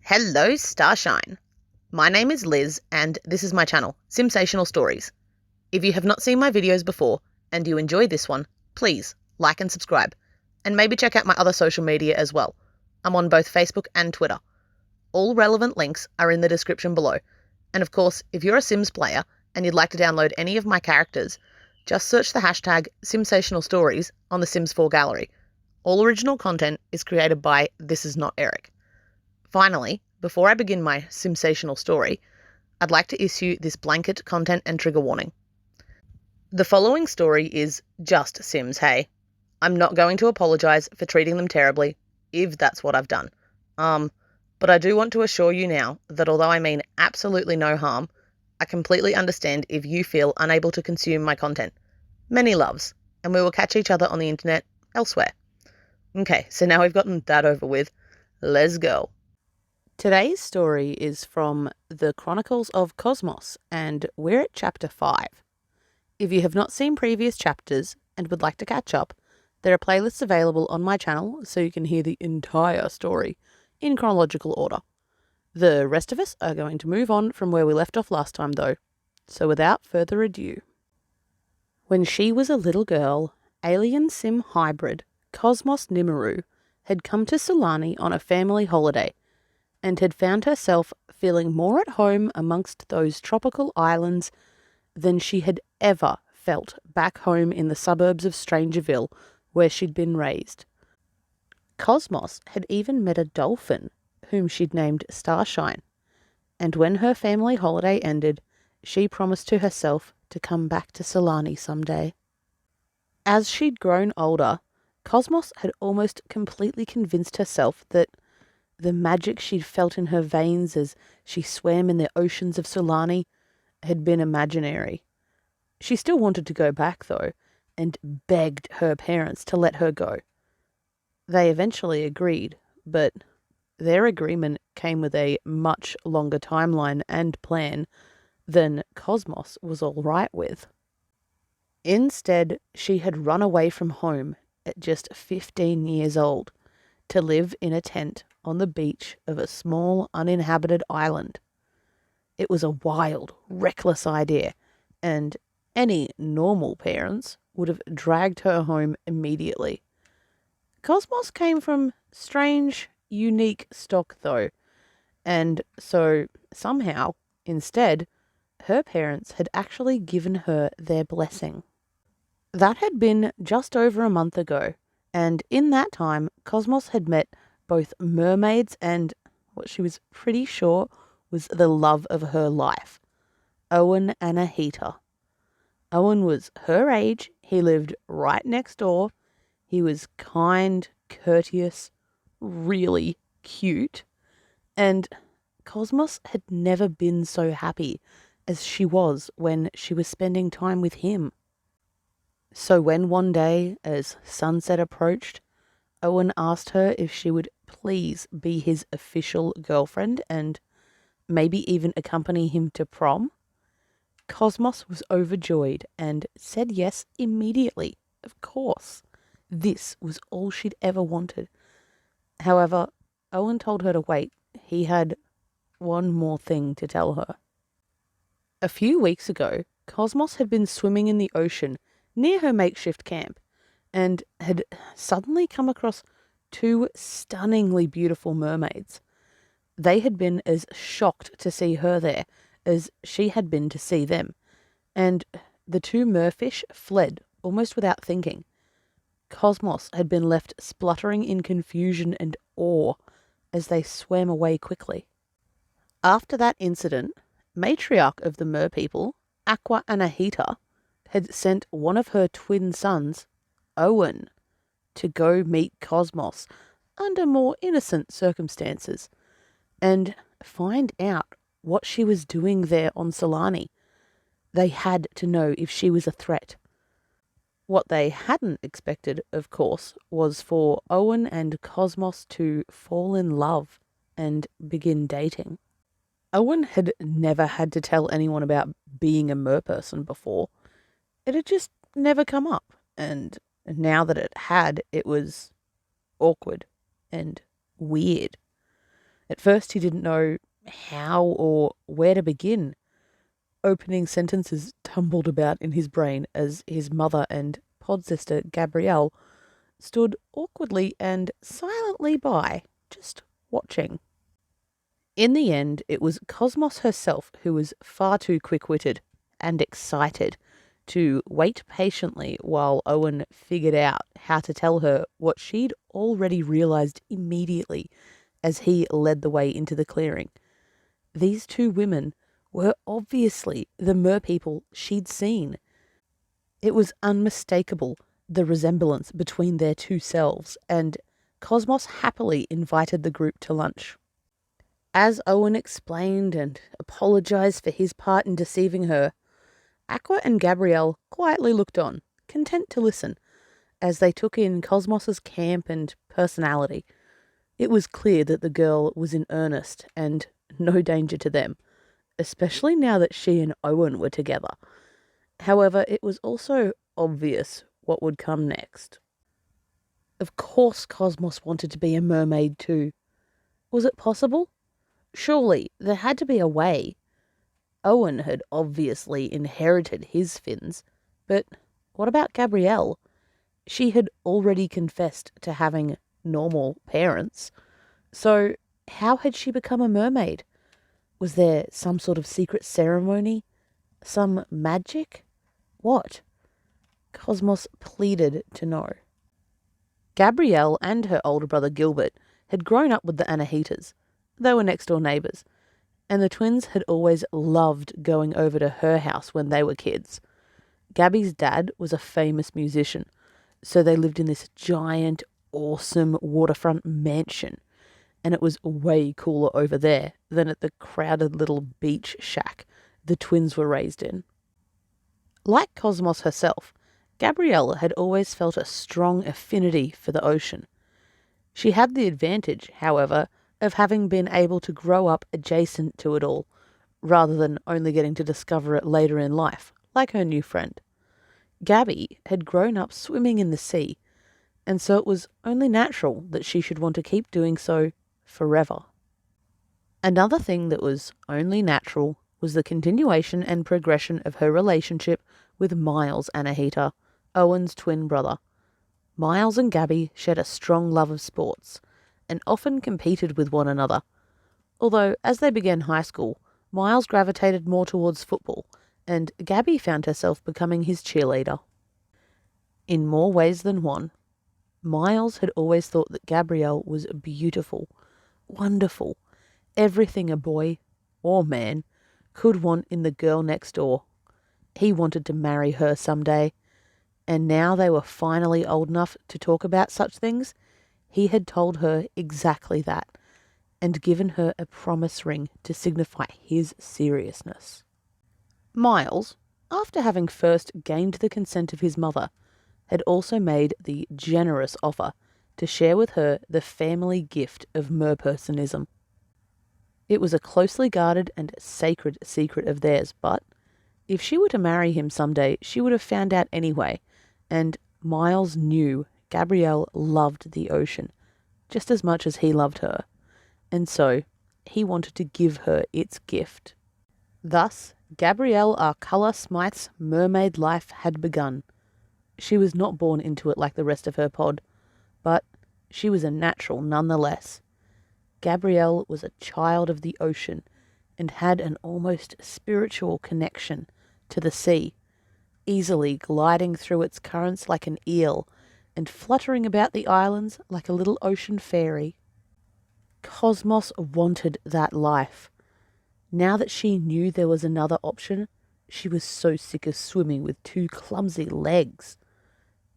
Hello, Starshine. My name is Liz, and this is my channel, Simsational Stories. If you have not seen my videos before, and you enjoy this one, please like and subscribe, and maybe check out my other social media as well. I'm on both Facebook and Twitter. All relevant links are in the description below, and of course, if you're a Sims player and you'd like to download any of my characters, just search the hashtag Simsational Stories on the Sims 4 gallery. All original content is created by This Is Not Eric. Finally, before I begin my Simsational story, I'd like to issue this blanket content and trigger warning. The following story is just Sims, hey. I'm not going to apologise for treating them terribly, if that's what I've done. But I do want to assure you now that although I mean absolutely no harm, I completely understand if you feel unable to consume my content. Many loves, and we will catch each other on the internet elsewhere. Okay, so now we've gotten that over with. Let's go. Today's story is from the Chronicles of Cosmos, and we're at chapter 5. If you have not seen previous chapters and would like to catch up, there are playlists available on my channel so you can hear the entire story in chronological order. The rest of us are going to move on from where we left off last time though, so without further ado. When she was a little girl, alien sim hybrid Cosmos Nimeroo had come to Sulani on a family holiday and had found herself feeling more at home amongst those tropical islands than she had ever felt back home in the suburbs of Strangerville, where she'd been raised. Cosmos had even met a dolphin, whom she'd named Starshine, and when her family holiday ended, she promised to herself to come back to Sulani someday. As she'd grown older, Cosmos had almost completely convinced herself that the magic she'd felt in her veins as she swam in the oceans of Sulani had been imaginary. She still wanted to go back, though, and begged her parents to let her go. They eventually agreed, but their agreement came with a much longer timeline and plan than Cosmos was all right with. Instead, she had run away from home at just 15 years old to live in a tent on the beach of a small uninhabited island. It was a wild, reckless idea, and any normal parents would have dragged her home immediately. Cosmos came from strange, unique stock though, and so somehow, instead, her parents had actually given her their blessing. That had been just over a month ago, and in that time, Cosmos had met both mermaids and what she was pretty sure was the love of her life, Owen Anahita. Owen was her age, he lived right next door, he was kind, courteous, really cute, and Cosmos had never been so happy as she was when she was spending time with him. So when one day, as sunset approached, Owen asked her if she would please be his official girlfriend and maybe even accompany him to prom, Cosmos was overjoyed and said yes immediately. Of course, this was all she'd ever wanted. However, Owen told her to wait. He had one more thing to tell her. A few weeks ago, Cosmos had been swimming in the ocean near her makeshift camp and had suddenly come across two stunningly beautiful mermaids. They had been as shocked to see her there as she had been to see them, and the two merfish fled almost without thinking. Cosmos had been left spluttering in confusion and awe as they swam away quickly. After that incident, matriarch of the merpeople, Aqua Anahita, had sent one of her twin sons, Owen, to go meet Cosmos under more innocent circumstances and find out what she was doing there on Sulani. They had to know if she was a threat. What they hadn't expected, of course, was for Owen and Cosmos to fall in love and begin dating. Owen had never had to tell anyone about being a merperson before. It had just never come up, and now that it had, it was awkward and weird. At first he didn't know how or where to begin. Opening sentences tumbled about in his brain as his mother and pod sister Gabrielle stood awkwardly and silently by, just watching. In the end, it was Cosmos herself who was far too quick-witted and excited to wait patiently while Owen figured out how to tell her what she'd already realized immediately as he led the way into the clearing. These two women were obviously the merpeople she'd seen. It was unmistakable, the resemblance between their two selves, and Cosmos happily invited the group to lunch. As Owen explained and apologized for his part in deceiving her, Aqua and Gabrielle quietly looked on, content to listen, as they took in Cosmos's camp and personality. It was clear that the girl was in earnest and no danger to them, especially now that she and Owen were together. However, it was also obvious what would come next. Of course Cosmos wanted to be a mermaid too. Was it possible? Surely there had to be a way. Owen had obviously inherited his fins, but what about Gabrielle? She had already confessed to having normal parents. So how had she become a mermaid? Was there some sort of secret ceremony? Some magic? What? Cosmos pleaded to know. Gabrielle and her older brother Gilbert had grown up with the Anahitas. They were next door neighbours, and the twins had always loved going over to her house when they were kids. Gabby's dad was a famous musician, so they lived in this giant, awesome waterfront mansion, and it was way cooler over there than at the crowded little beach shack the twins were raised in. Like Cosmos herself, Gabrielle had always felt a strong affinity for the ocean. She had the advantage, however, of having been able to grow up adjacent to it all, rather than only getting to discover it later in life, like her new friend. Gabby had grown up swimming in the sea, and so it was only natural that she should want to keep doing so forever. Another thing that was only natural was the continuation and progression of her relationship with Miles Anahita, Owen's twin brother. Miles and Gabby shared a strong love of sports, and often competed with one another. Although, as they began high school, Miles gravitated more towards football, and Gabby found herself becoming his cheerleader. In more ways than one, Miles had always thought that Gabrielle was beautiful, wonderful, everything a boy, or man, could want in the girl next door. He wanted to marry her someday, and now they were finally old enough to talk about such things. He had told her exactly that, and given her a promise ring to signify his seriousness. Miles, after having first gained the consent of his mother, had also made the generous offer to share with her the family gift of merpersonism. It was a closely guarded and sacred secret of theirs, but if she were to marry him someday, she would have found out anyway, and Miles knew Gabrielle loved the ocean just as much as he loved her, and so he wanted to give her its gift. Thus, Gabrielle Arcala Smythe's mermaid life had begun. She was not born into it like the rest of her pod, but she was a natural nonetheless. Gabrielle was a child of the ocean and had an almost spiritual connection to the sea, easily gliding through its currents like an eel and fluttering about the islands like a little ocean fairy. Cosmos wanted that life. Now that she knew there was another option, she was so sick of swimming with two clumsy legs.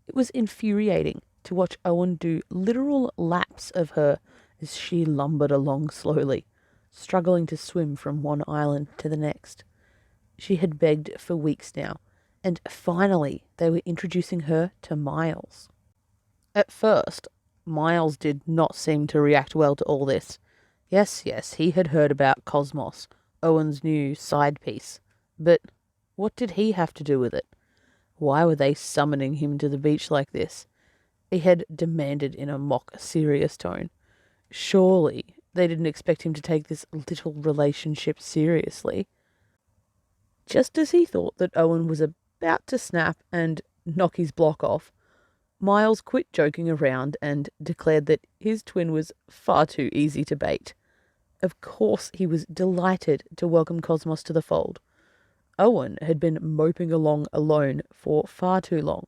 It was infuriating to watch Owen do literal laps of her as she lumbered along slowly, struggling to swim from one island to the next. She had begged for weeks now, and finally they were introducing her to Miles. At first, Miles did not seem to react well to all this. Yes, he had heard about Cosmos, Owen's new side piece, but what did he have to do with it? Why were they summoning him to the beach like this? He had demanded in a mock serious tone. Surely they didn't expect him to take this little relationship seriously. Just as he thought that Owen was about to snap and knock his block off, Miles quit joking around and declared that his twin was far too easy to bait. Of course, he was delighted to welcome Cosmos to the fold. Owen had been moping along alone for far too long,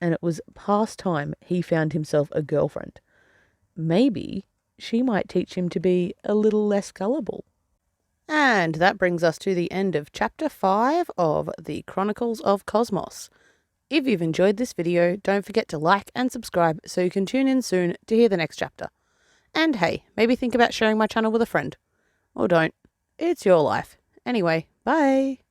and it was past time he found himself a girlfriend. Maybe she might teach him to be a little less gullible. And that brings us to the end of Chapter 5 of the Chronicles of Cosmos. If you've enjoyed this video, don't forget to like and subscribe so you can tune in soon to hear the next chapter. And hey, maybe think about sharing my channel with a friend. Or don't. It's your life. Anyway, bye!